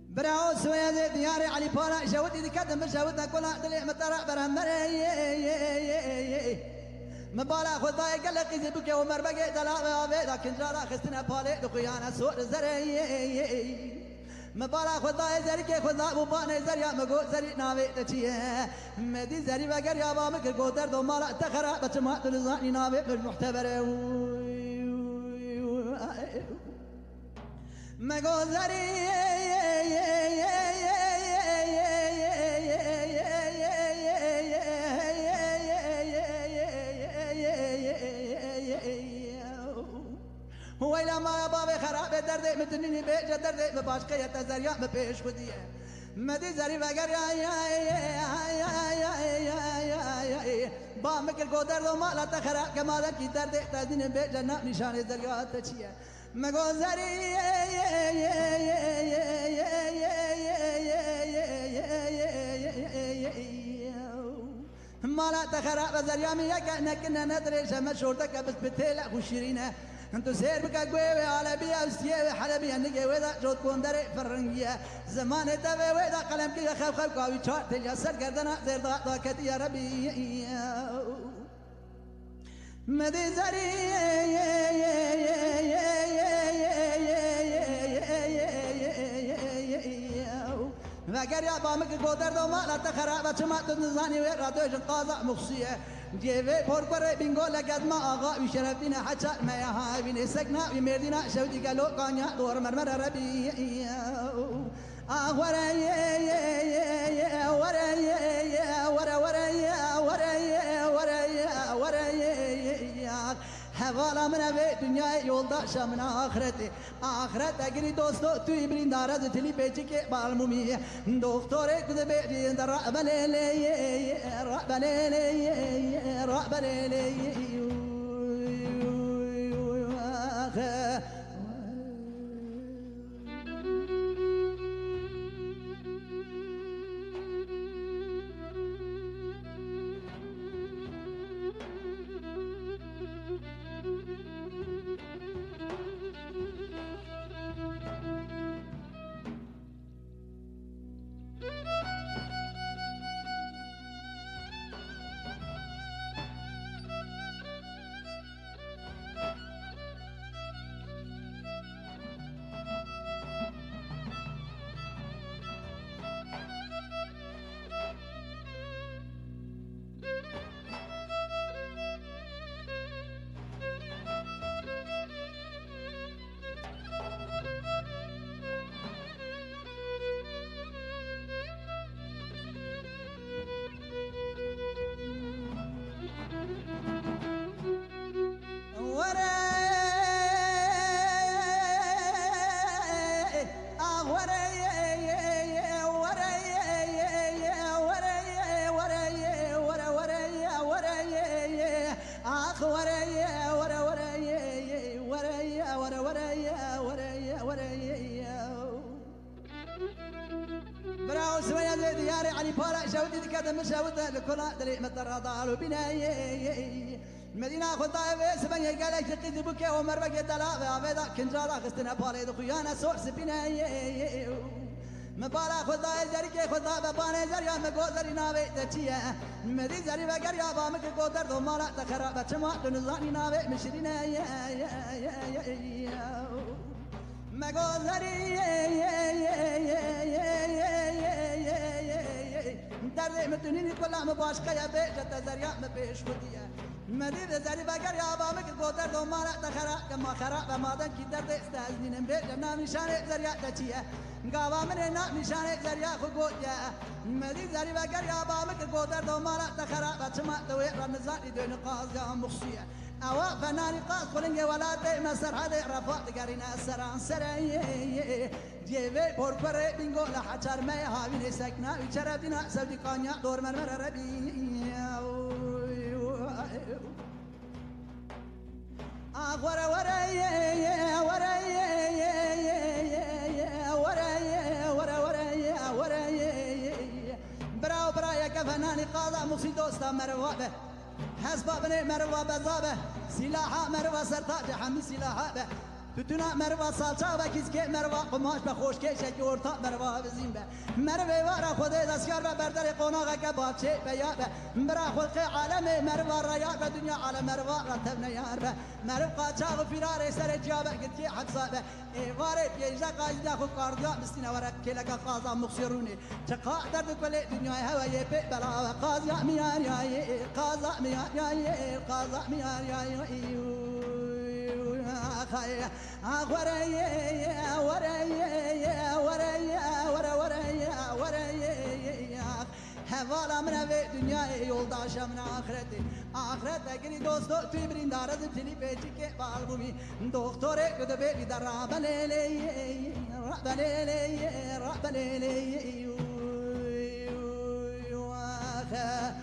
براو سويا دياري علي بولا جودي دي كدم جودنا كلها دلي مطرع برهمري مبالا خود باي قال لك يزبك ومر بقي دلا بيدا كنجرا خستنا بالي دقيانا سور زري مبالا خود باي زري خود ابو بان زريا مغو زري ناوي تشيه مدي زري بغير يا بامك قدر دو مالا تخرا بتما دلزاني ناوي بالمحتبر مغو زري هو إلى ما بابي خراب درد متنيني بيج درد بباشقة يتزريا ببيش خديه مدي زري بغير يا بامك القدر لو ما لا تخراب كما ذكي درد تزنين بيج نشان زريا تشيه مغو زري ما لا تخراب زريا ميا كأننا ندري شمس شورتك بس بتلا خوشيرينه انتو سير بك قوي على بيا وسيا حلبي انك ودا جود كوندري فرنجيا زمان تبي ودا قلم كي خف خف قوي شات تجسر قدنا زير ضاقت يا ربي مدي زري فقر يا بامك قدر دو ما لا تخراب ما تنزاني وراتوش قاضع مخصيه جيبه فورقره بينغو لقد ما آغا وشرفنا حتى ما يهابين سكنا ومردنا شودي قالوا قانيا دور مرمر ربي ورا حوالا من في دنيا يولدا شامنا آخرتي آخرت اگری دوستو توی برین دارد تلی پیچی که بالمومی دکتوره کده بیدی در رعبلیلی براو سويا دياري علي بولا جودي كذا مشاوده لكل دلي مطر ضالو بناي المدينة خطايف سبني قال لك تقيد بك ومر بك دلا بيدا كنجالا خستنا بالي دخيانا سورس بناي مبالا خطايف زريك خطا بباني زريا مغوزري ناوي تشيه مدي زري بغير يا بامك قدر دو مالا تخرب تما دنزاني ناوي مشرينا يا مغوزري درد متنيني كلها مباشقة يا بيت تزريا مبيش وديه مدي زري بغير يا بامك قدر دو مالا تخرب كما خرب بمادن كي درد استاذنين بيت نام نشان زريا تشيه قاوا من نام نشان زريا خقويا مدي زري بغير يا بامك قدر دو مالا تخرب تما دوي رمزاني دون قاضي مخصيه أوا فناني قاس خلنجي ولا تي مسر هذا رفعت قرينا سران سري جيبي بوربري بينغو لحجر ما هاوين سكنا وشربنا سودي قانيا دور مرمر ربي ورا ورا مخی دوستا مروا به حزب بني مروا بزابه سلاحا مروا سرتاج حمی سلاحا به تتنا مروا سالچا و کیسکه مروا قماش به خوشکشه که ارتا مروا بزین به مروه وارا خود دستیار و بردر قناغه که بابچه به یا به برا خلق عالم مروا را یار به دنیا عالم مروا را تبنه یار به مرو قاچاق و فرار سر جابه گرتی حبسا به ایواره پیجا قاجدا خود کاردیا مستینا ورک کلک قازا مخسرونه چه قادر کل دنیای هوای به بلا و قازا میار یای قازا میار یای قازا میار یای خاي وريا وريا وريا ورا وريا وريا هوالا من في دنيا يولداش من آخرتي آخرت اگری دوستو توی برین دارد تلی پیچی که بالبومی دکتره کده بیبی در رابلیلی رابلیلی رابلیلی واخه